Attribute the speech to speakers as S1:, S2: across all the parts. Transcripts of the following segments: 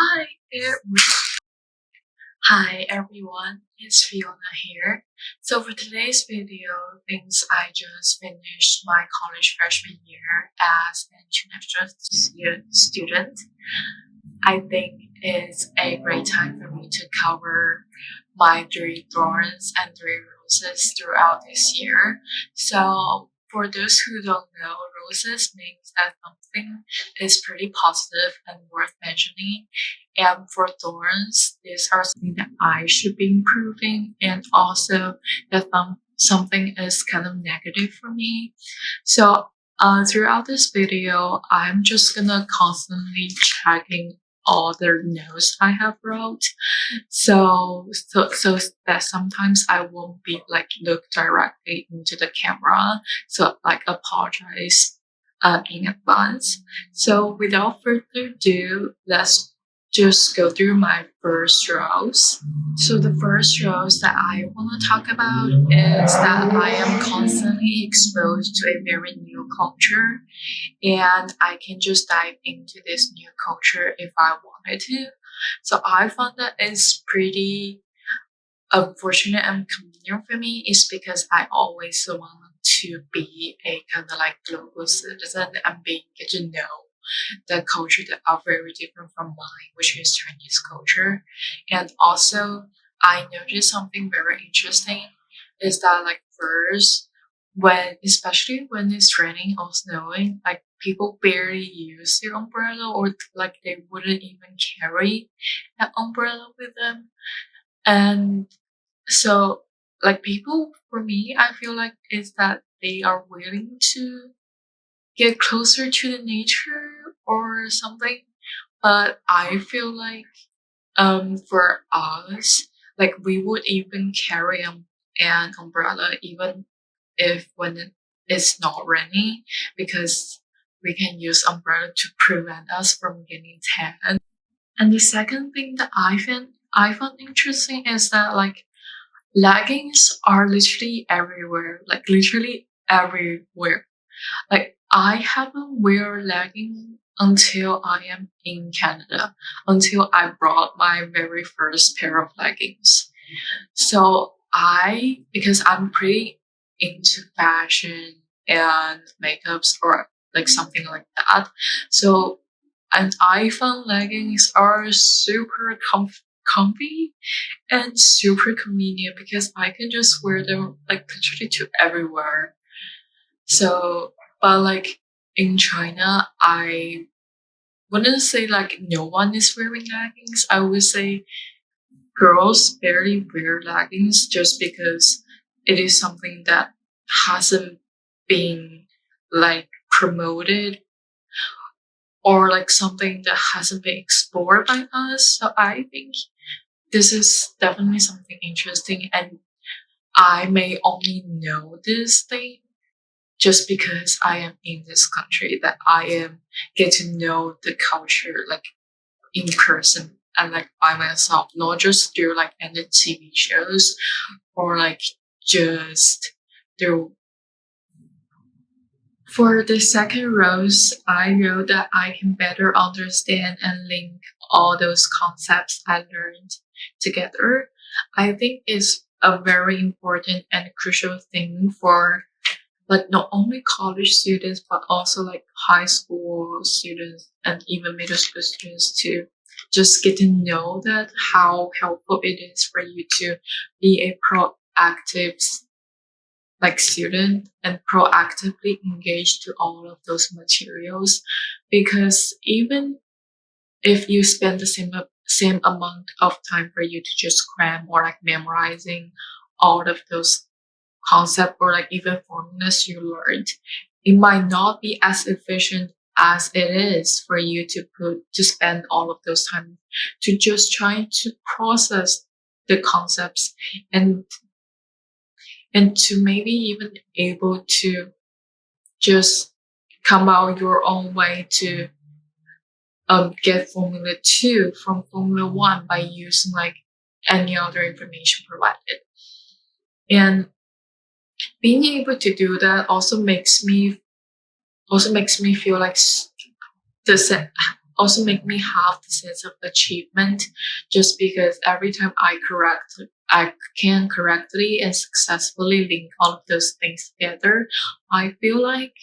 S1: Hi, Hi everyone, it's Fiona here. So for today's video, since I just finished my college freshman year as an international student, I think it's a great time for me to cover my three thorns and three roses throughout this year. So for those who don't know, roses means that something is pretty positive and worth mentioning. And for thorns, these are something that I should be improving, and also that something is kind of negative for me. So throughout this video, I'm just gonna constantly checking all the notes I have wrote. So that sometimes I won't be like look directly into the camera. So like apologize in advance. So without further ado, let's just go through my first rows. So the first rows that I want to talk about is that I am constantly exposed to a very new culture, and I can just dive into this new culture if I wanted to. So I found that it's pretty unfortunate and convenient for me is because I always want to be a kind of like global citizen and get to know the culture that are very different from mine, which is Chinese culture. And also I noticed something very interesting is that like first when especially when it's raining or snowing, like people barely use their umbrella or like they wouldn't even carry an umbrella with them. And so like people for me I feel like is that they are willing to get closer to the nature or something. But I feel like for us, like we would even carry an umbrella even if when it's not raining, because we can use umbrella to prevent us from getting tan. And the second thing that I found interesting is that like leggings are literally everywhere, like literally everywhere. Like I haven't wear leggings until I am in Canada, until I brought my very first pair of leggings. So because I'm pretty into fashion and makeups or like something like that. So, and I found leggings are super comfy and super convenient because I can just wear them like literally to everywhere. So, but like in China, I wouldn't say like no one is wearing leggings. I would say girls barely wear leggings just because it is something that hasn't been like promoted or like something that hasn't been explored by us. So I think this is definitely something interesting, and I may only know this thing just because I am in this country, that I am get to know the culture like in person and like by myself, not just through like any TV shows or like just through. For the second rose, I wrote that I can better understand and link all those concepts I learned together. I think is a very important and crucial thing for like not only college students but also like high school students and even middle school students to just get to know that how helpful it is for you to be a proactive like student and proactively engage to all of those materials, because even if you spend the same amount of time for you to just cram or like memorizing all of those concept or like even formulas you learned, it might not be as efficient as it is for you to spend all of those time to just trying to process the concepts and to maybe even able to just come out your own way to get Formula 2 from Formula 1 by using like any other information provided. And being able to do that also makes me feel like the also make me have the sense of achievement, just because every time I can correctly and successfully link all of those things together, I feel like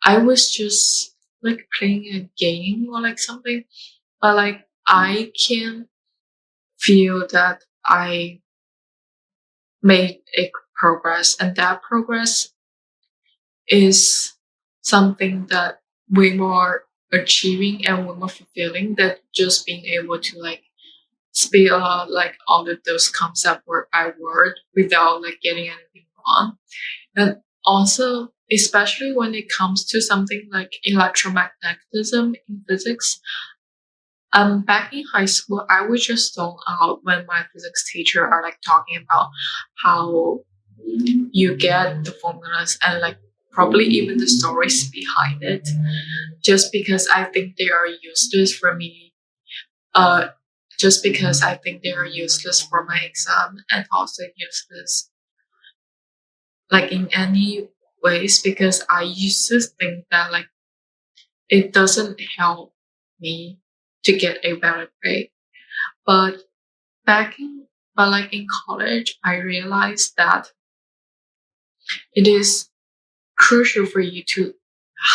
S1: I was just like playing a game or like something, but like I can feel that I made a progress, and that progress is something that way more achieving and way more fulfilling than just being able to like spit out like all of those concepts word by word without like getting anything wrong. And also, especially when it comes to something like electromagnetism in physics, back in high school, I would just zone out when my physics teacher are like talking about how you get the formulas and like probably even the stories behind it, just because I think they are useless for me. Uh, just because I think they are useless for my exam and also useless like in any ways, because I used to think that like it doesn't help me to get a better grade. But back in but like in college, I realized that it is crucial for you to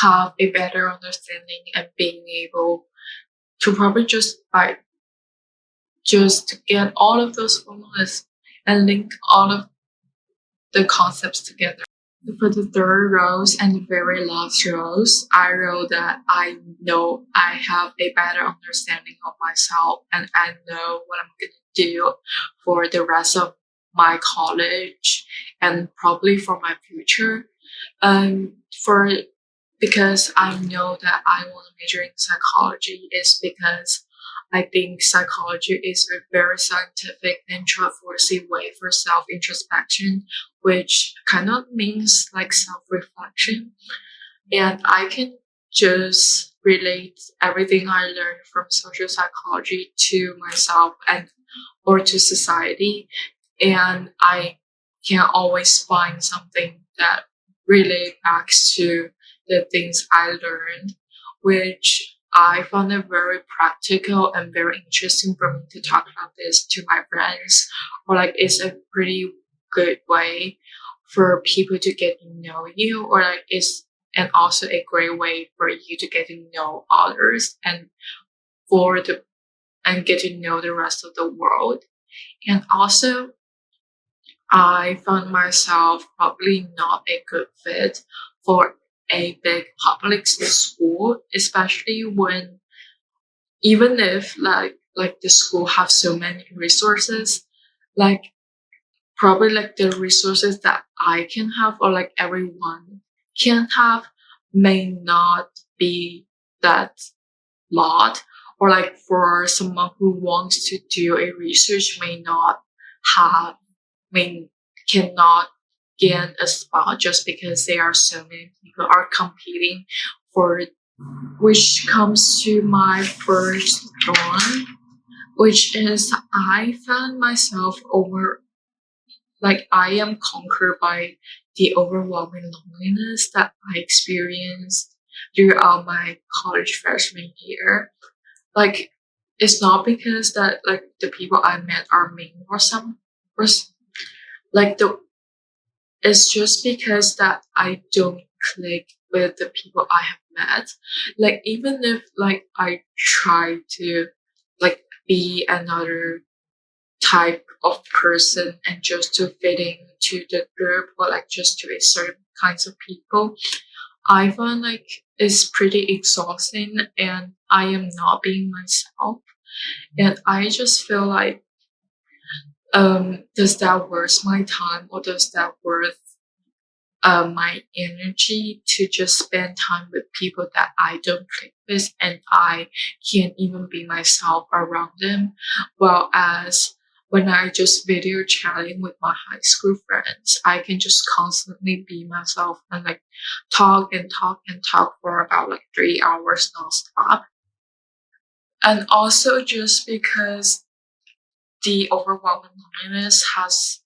S1: have a better understanding and being able to probably just to get all of those formulas and link all of the concepts together. For the third rows and the very last rows, I wrote that I know I have a better understanding of myself and I know what I'm going to do for the rest of my college and probably for my future. For because I know that I want to major in psychology is because I think psychology is a very scientific and trustworthy way for self introspection, which kind of means like self reflection. And I can just relate everything I learned from social psychology to myself and or to society. And I can always find something that relate back to the things I learned, which I found it very practical and very interesting for me to talk about this to my friends, or like it's a pretty good way for people to get to know you, or like it's and also a great way for you to get to know others and for the and get to know the rest of the world. And also I found myself probably not a good fit for a big public school, especially when even if like the school have so many resources, like probably like the resources that I can have or like everyone can have may not be that lot, or like for someone who wants to do a research may not have may cannot gain a spot just because there are so many people are competing for it, which comes to my first thorn, which is I found myself over like I am conquered by the overwhelming loneliness that I experienced throughout my college freshman year. Like it's not because that like the people I met are mean or some or like the it's just because that I don't click with the people I have met. Like even if like I try to like be another type of person and just to fit into the group or like just to a certain kinds of people, I find like it's pretty exhausting and I am not being myself. And I just feel like does that worth my time or does that worth my energy to just spend time with people that I don't click with and I can't even be myself around them. Well, as when I just video chatting with my high school friends, I can just constantly be myself and like talk and talk and talk for about like 3 hours nonstop. And also just because the overwhelming loneliness has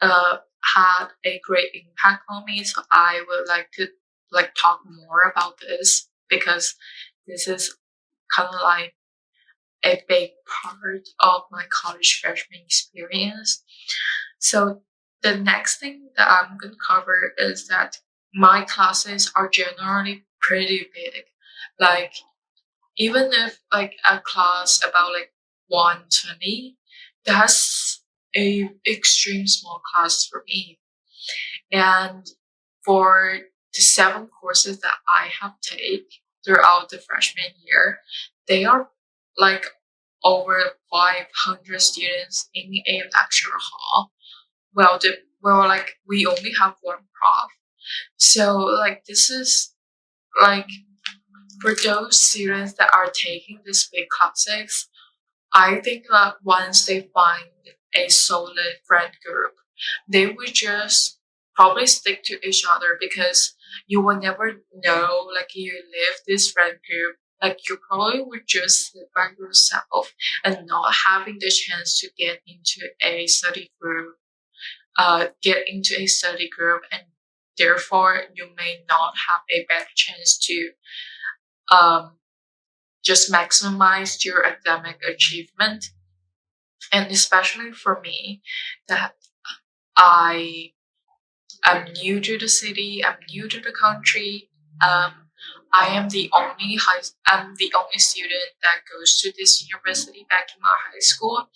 S1: uh, had a great impact on me. So I would like to like talk more about this because this is kind of like a big part of my college freshman experience. So the next thing that I'm going to cover is that my classes are generally pretty big. Like even if like a class about like 120, that's a extreme small class for me. And for the 7 courses that I have take throughout the freshman year, they are like over 500 students in a lecture hall. Well, we only have one prof. So like this is like for those students that are taking these big classes, I think that once they find a solid friend group, they would just probably stick to each other because you will never know, like, you live this friend group. Like, you probably would just sit by yourself and not having the chance to get into a study group, and therefore you may not have a better chance to um, just maximize your academic achievement. And especially for me, that I am new to the city, I'm new to the country. Um, I'm the only student that goes to this university back in my high school.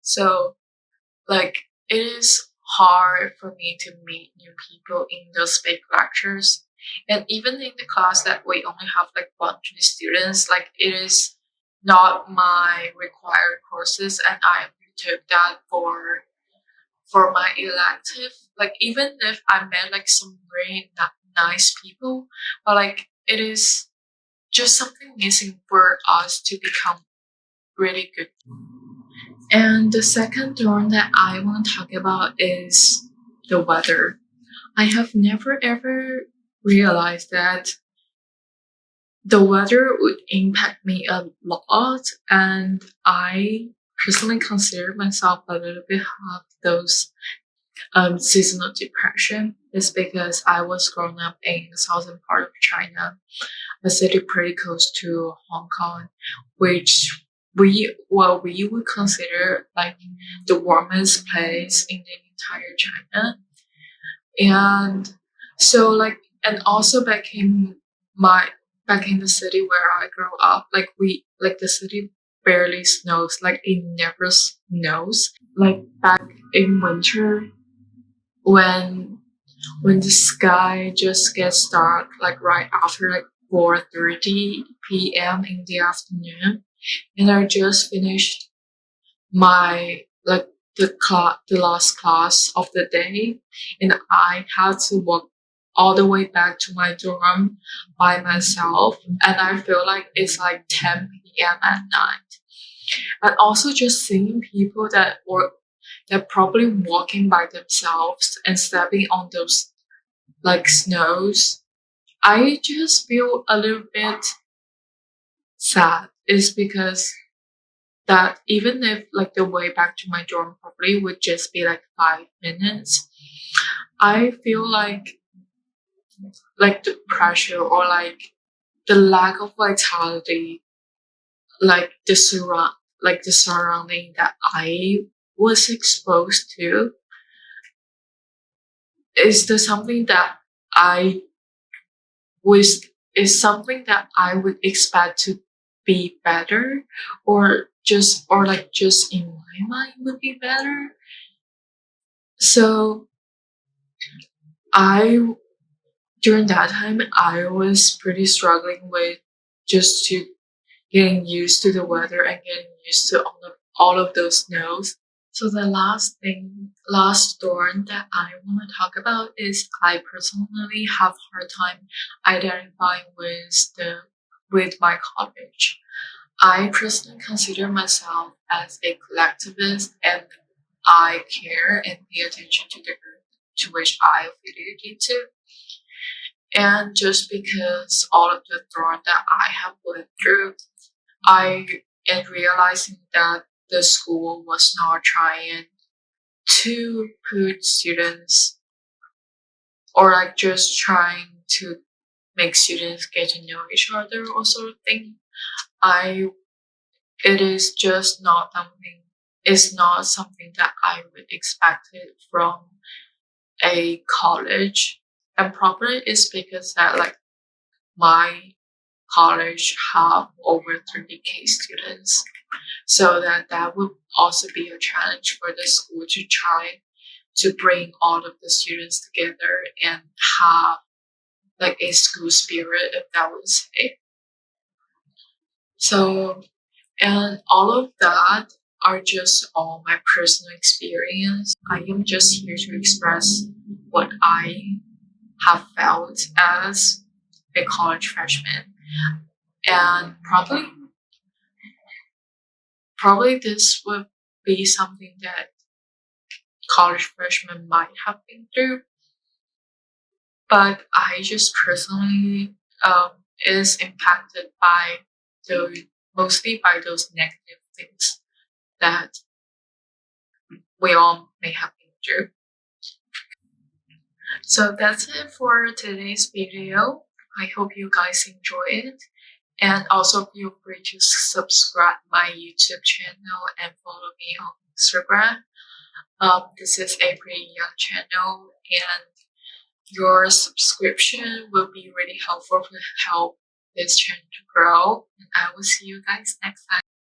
S1: So like it is hard for me to meet new people in those big lectures. And even in the class that we only have like 120 students, like it is not my required courses, and I took that for my elective. Like even if I met like some really nice people, but like it is just something missing for us to become really good. And the second one that I want to talk about is the weather. I have never ever realized that the weather would impact me a lot, and I personally consider myself a little bit have those seasonal depression. Is because I was growing up in the southern part of China, a city pretty close to Hong Kong, which we would consider like the warmest place in the entire China. And so like and also my back in the city where I grew up, like the city barely snows, like it never snows. Like back in winter when the sky just gets dark, like right after like 4:30 p.m. in the afternoon, and I just finished my like the last class of the day, and I had to walk all the way back to my dorm by myself, and I feel like it's like 10 p.m. at night. And also just seeing people that probably walking by themselves and stepping on those like snows, I just feel a little bit sad. Is because that even if like the way back to my dorm probably would just be like 5 minutes, I feel like the pressure or like the lack of vitality, like the surrounding that I was exposed to is the something that I was is something that I would expect to be better, or like just in my mind would be better. So I during that time I was pretty struggling with just to getting used to the weather and getting used to all of those snows. So the last thorn that I want to talk about is I personally have hard time identifying with my college. I personally consider myself as a collectivist, and I care and pay attention to the group to which I affiliate to. And just because all of the thorn that I have went through, I and realizing that the school was not trying to put students or like just trying to make students get to know each other or sort of thing. I it is just not something it's not something that I would expect it from a college. And probably it's because that like my college have over 30K students. So that would also be a challenge for the school to try to bring all of the students together and have like a school spirit, if that would say. So, and all of that are just all my personal experience. I am just here to express what I have felt as a college freshman. And probably this would be something that college freshmen might have been through, but I just personally is impacted by those mostly by those negative things that we all may have been through. So that's it for today's video. I hope you guys enjoy it. And also feel free to subscribe my YouTube channel and follow me on Instagram. This is a pretty young channel, and your subscription will be really helpful to help this channel to grow. And I will see you guys next time.